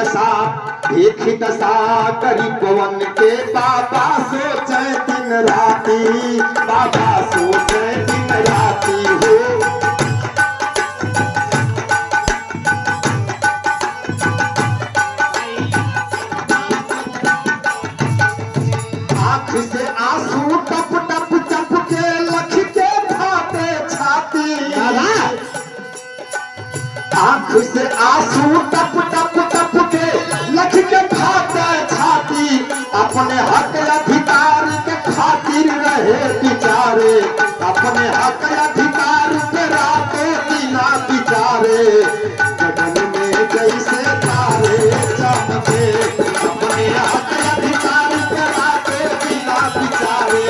दशा देखी दशा गरीबवन के बाबा सोचे दिन राती, बाबा सोचे दिन राती हो। आँख से आंसू टप टप टप के लख के फाटे छाती, आँख से आंसू टप टप टप के लख के फाटे छाती, अपने हक अधिकार के खातिर रहे बिचारे, अपने हक अधिकार पे रातों दिना बिचारे, गगन में जैसे तारे चमके, अपने हक अधिकार पे रातों दिना बिचारे,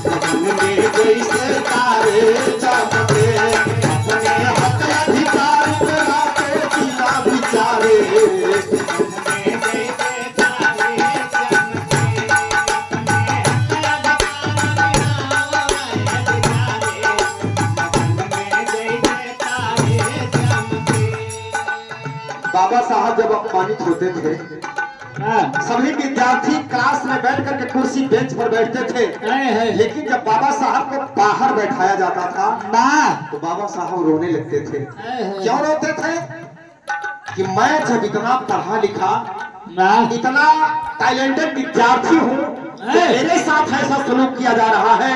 गगन में जैसे तारे चमके, अपने हक अधिकार पे रातों दिना बिचारे। बाबा साहब जब अपमानित होते थे, सभी विद्यार्थी क्लास में बैठ करके कुर्सी बेंच पर बैठते थे, लेकिन जब बाबा साहब को बाहर बैठाया जाता था तो बाबा साहब रोने लगते थे। क्यों रोते थे? कि मैं जब इतना पढ़ा लिखा, इतना टैलेंटेड विद्यार्थी हूँ, तो मेरे साथ ऐसा सलूक किया जा रहा है,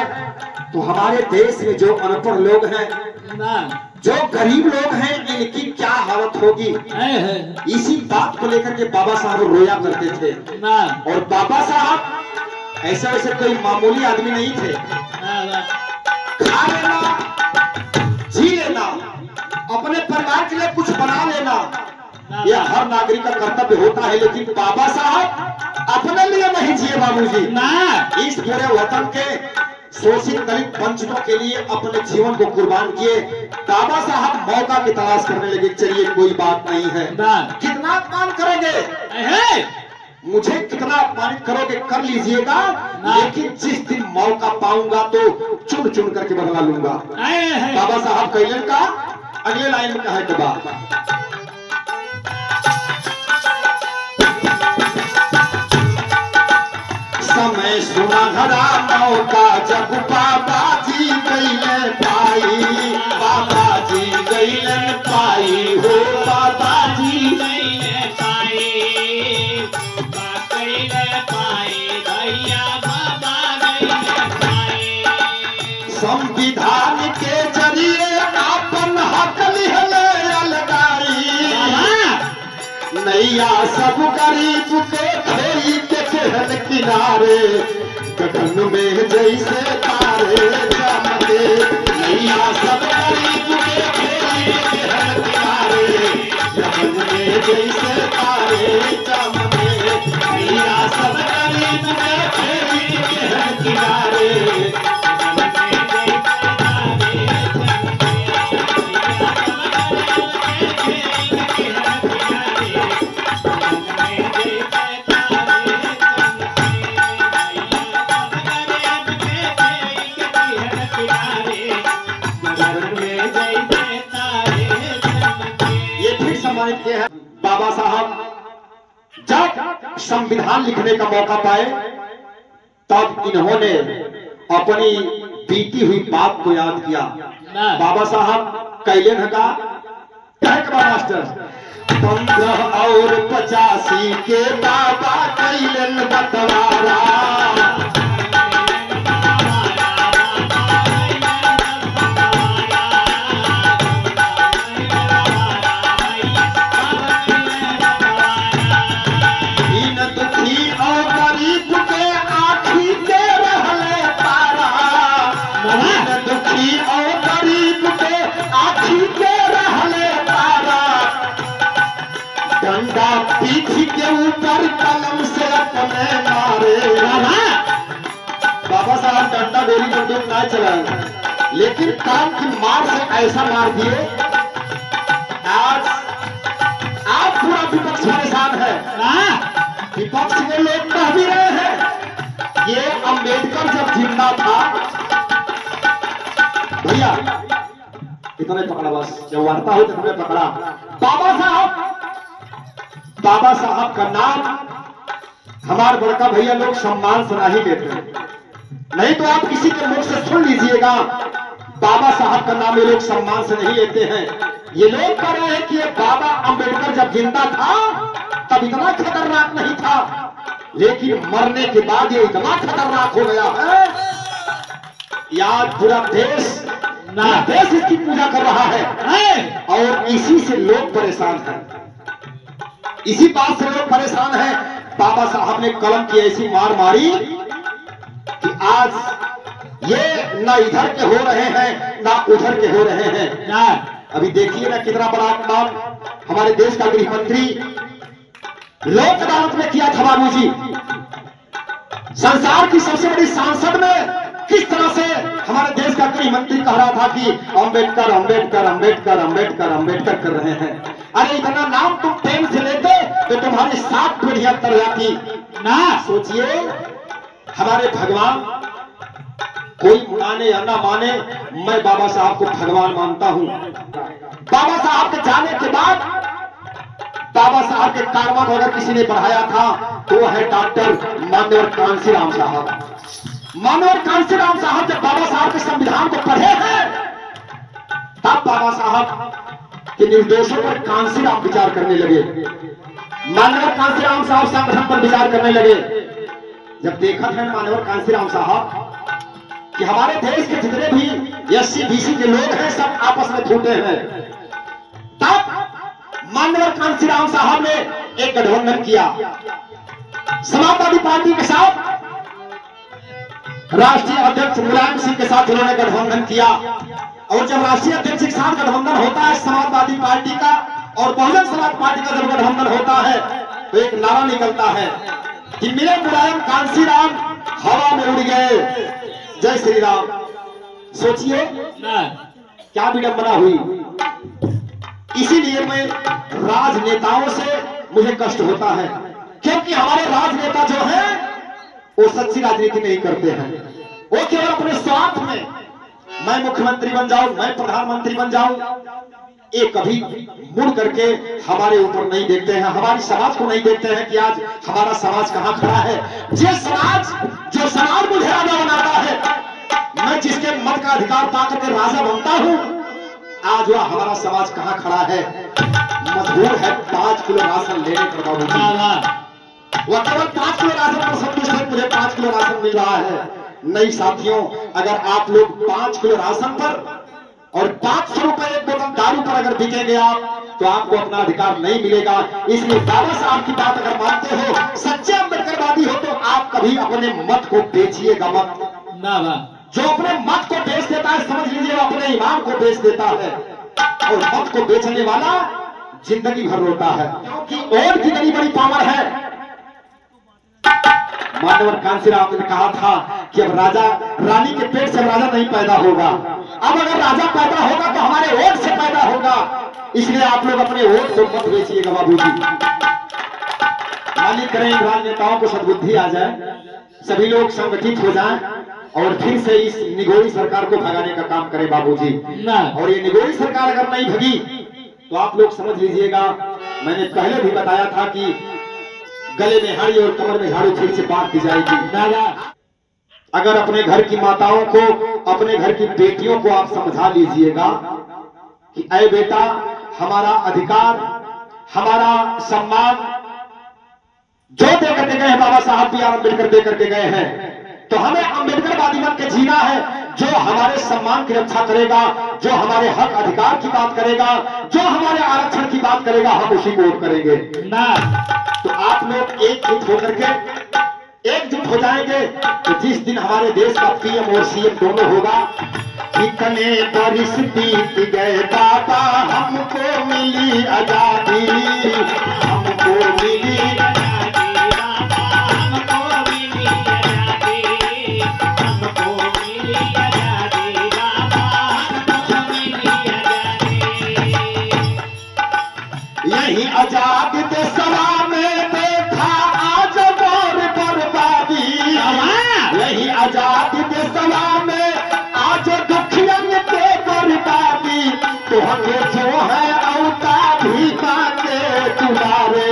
तो हमारे देश में जो अनपढ़ लोग हैं, जो गरीब लोग हैं, इनकी क्या हालत होगी। इसी बात को लेकर के बाबा साहब रोया करते थे। और बाबा साहब ऐसे वैसे कोई मामूली आदमी नहीं थे। खा लेना, जी लेना, अपने परिवार के लिए कुछ बना लेना, यह हर नागरिक का कर्तव्य होता है, लेकिन बाबा साहब अपने लिए नहीं जिए बाबूजी, इस पूरे वतन के शोषित दलित वंचितों के लिए अपने जीवन को कुर्बान किए। बाबा साहब मौका की तलाश करने लगे, चलिए कोई बात नहीं है, कितना अपमान करोगे, मुझे कितना अपमानित करोगे कर लीजिएगा, लेकिन जिस दिन मौका पाऊंगा तो चुन चुन करके बदला लूंगा। बाबा साहब कैलन का अगले लाइन में कहा कि समय सुनहरा मौका जब बाबा जी गईले पाई, बाबा जी गईले पाई हो, बाबा जी गईले पाई, गईले पाई भैया, बाबा गईले पाई। संविधान के जरिए अपन हक लिहले अलगाई, नैया सब गरीब के खेई के केहन किनारे, गगन में जैसे तारे चमके, नैया सब गरीब के खेई के केहन किनारे, गगन में जैसे तारे चमके, नैया सब गरीब के खेई के केहन किनारे, बाबा साहब जब संविधान लिखने का मौका पाए, तब इन्होंने अपनी बीती हुई बात को याद किया। बाबा साहब कैलेन का मास्टर 15 और 85 के बाबा कैलेन बंटवारा, डंडा पीठ के ऊपर कलम से अपने मारे। बाबा साहब डंडा गोली बंदूक ना चलाए, लेकिन काम की मार से ऐसा मार दिए, आज आप पूरा विपक्ष परेशान है। विपक्ष के लोग कह भी रहे हैं, ये अंबेडकर जब जिंदा था, भैया इतने पकड़ा, बस जब वार्ता हो तो तुमने पकड़ा। बाबा साहब बाबा साहब का नाम हमारे बड़का भैया लोग सम्मान से नहीं लेते हैं, नहीं तो आप किसी के मुख से सुन लीजिएगा, बाबा साहब का नाम ये लोग सम्मान से नहीं लेते हैं। ये लोग कह रहे हैं कि ये बाबा अंबेडकर जब जिंदा था तब इतना खतरनाक नहीं था, लेकिन मरने के बाद ये इतना खतरनाक हो गया है, यार पूरा देश इसकी पूजा कर रहा है। और इसी से लोग परेशान हैं, इसी बात से लोग परेशान हैं। बाबा साहब ने कलम की ऐसी मार मारी कि आज ये ना इधर के हो रहे हैं ना उधर के हो रहे हैं। अभी देखिए ना कितना बड़ा काम हमारे देश का गृह मंत्री लोक अदालत में किया था बाबूजी। संसार की सबसे बड़ी सांसद में किस तरह से हमारे देश का गृह मंत्री कह रहा था कि अंबेडकर अंबेडकर अंबेडकर अंबेडकर अंबेडकर कर रहे हैं। अरे इतना नाम तुम प्रेम से लेते तो तुम्हारी 7 पीढ़ियां तर जाती ना। सोचिए हमारे भगवान, कोई माने या ना माने, मैं बाबा साहब को भगवान मानता हूं। बाबा साहब के जाने के बाद बाबा साहब के कारवा को अगर किसी ने पढ़ाया था तो वो है डॉक्टर मान्यवर कांशीराम साहब। मान्यवर कांशीराम साहब जब बाबा साहब के संविधान को पढ़े हैं तब बाबा साहब के निर्देशों पर कांशीराम विचार करने लगे। मान्यवर कांशीराम साहब संगठन पर विचार करने लगे। जब देखा था मान्यवर कांशीराम साहब कि हमारे देश के जितने भी एससी बीसी के लोग हैं सब आपस में छूटे हैं, तब मान्यवर कांशीराम साहब ने एक गठबंधन किया समाजवादी पार्टी के साथ। राष्ट्रीय अध्यक्ष मुलायम सिंह के साथ उन्होंने गठबंधन किया, और जब राष्ट्रीय अध्यक्ष के साथ गठबंधन होता है समाजवादी पार्टी का और बहुजन समाज पार्टी का जब गठबंधन होता है तो एक नारा निकलता है कि मिले मुलायम कांशीराम हवा में उड़ गए, जय श्री राम। सोचिए क्या विडंबना हुई। इसीलिए मैं राजनेताओं से मुझे कष्ट होता है, क्योंकि हमारे राजनेता जो हैं वो सच्ची राजनीति नहीं करते हैं। वो केवल अपने स्वार्थ में मैं मुख्यमंत्री बन जाऊं, मैं प्रधानमंत्री बन जाऊं, ये कभी मुड़ करके हमारे ऊपर नहीं देखते हैं, हमारी समाज को नहीं देखते हैं कि आज हमारा समाज कहां खड़ा है। जो समाज मुझे राजा बनाता है, मैं जिसके मत का अधिकार पाकर के राजा बनता हूं, आज वह हमारा समाज कहां खड़ा है, मजबूर है 5 किलो राशन लेने पर बाबूजी। वह केवल 5 किलो राशन पर संतुष्ट है, मुझे 5 किलो राशन मिल रहा है। नहीं साथियों, अगर आप लोग 5 किलो राशन पर और 500 रुपए एक बोतल दारू पर अगर बिकेंगे आप, तो आपको अपना अधिकार नहीं मिलेगा। इसलिए बाबा साहब की बात अगर मानते हो, सच्चे अम्बेडकरवादी हो, तो आप कभी अपने मत को बेचिएगा मत ना। जो अपने मत को बेच देता है, समझ लीजिए वो अपने ईमान को बेच देता है, और मत को बेचने वाला जिंदगी भर रोता है, क्योंकि और कितनी बड़ी पावर है। मान्यवर कांशीराम ने कहा था कि अब राजा रानी के पेट से राजा नहीं पैदा होगा, अब अगर राजा पैदा होगा तो हमारे वोट से पैदा होगा। इसलिए आप लोग अपने वोट को मत बेचिएगा बाबूजी। मालिक करें राजनेताओं को सद्बुद्धि आ जाए, सभी लोग संगठित हो जाएं और फिर से इस निगोरी सरकार को भगाने का काम करें बाबूजी। और ये निगोरी सरकार अगर नहीं भगी तो आप लोग समझ लीजिएगा, मैंने पहले भी बताया था कि गले में हाड़ी और कमर में झाड़ू फिर से बांध दी जाएगी। अगर अपने घर की माताओं को, अपने घर की बेटियों को आप समझा लीजिएगा कि ऐ बेटा, हमारा अधिकार, हमारा सम्मान जो दे करके गए हैं बाबा साहब बी आर अम्बेडकर दे करके गए हैं, तो हमें अम्बेडकरवादी बन के जीना है। जो हमारे सम्मान की रक्षा करेगा, जो हमारे हक अधिकार की बात करेगा, जो हमारे आरक्षण की बात करेगा, हम उसी को वोट करेंगे ना। तो आप लोग एकजुट होकर के एकजुट हो जाएंगे तो जिस दिन हमारे देश का पीएम और सीएम दोनों होगा, इतने बरिस बीत गए बाबा, हमको मिली आजादी, हमको मिली यही आजाद देशवा में देखा आज और बर्बादी, यही आजाद देशवा में आज दुखियन के बर्बादी, तो हमें जो है औता भी मांगे तुम्हारे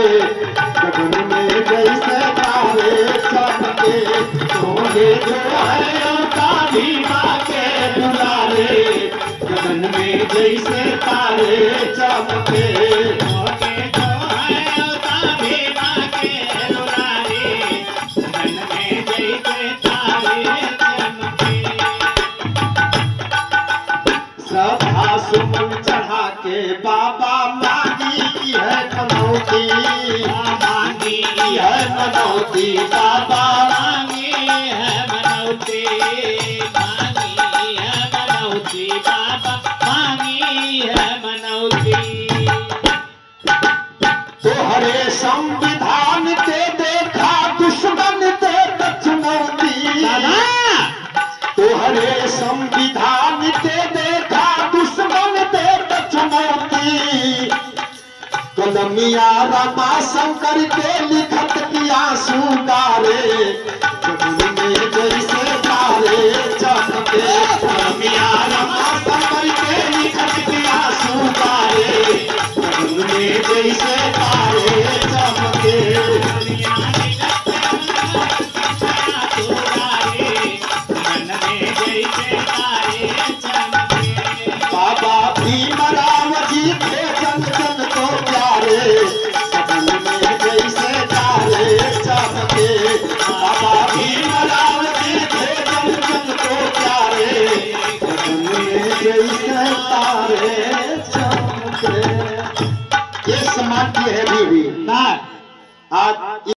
गगन में जैसे तारे चमके श्रद्धा सुमन चढ़ा के बाबा मांगी की है मनौती, मांगी है मनौती, बाबा मांगी है मनौती, मांगी है मनौती, बाबा मांगी है मनौती। तोहरे संविधान के देखा दुश्मन दे चुनौती, तोहरे संविधान के देखा दुश्मन दे चुनौती। कलमिया रमा शंकर के लिखत किया सुगारे गगन में जैसे तारे चमके। कलमिया रमा शंकर के लिखत किया सुगारे गगन में जैसे तारे चमके। बाबा भीमराव जी थे जन जन को प्यारे गगन में जैसे तारे चमके। बाबा भीमराव जी थे जन जन को प्यारे गगन में जैसे तारे चमके। ये समाज की है बीवी आज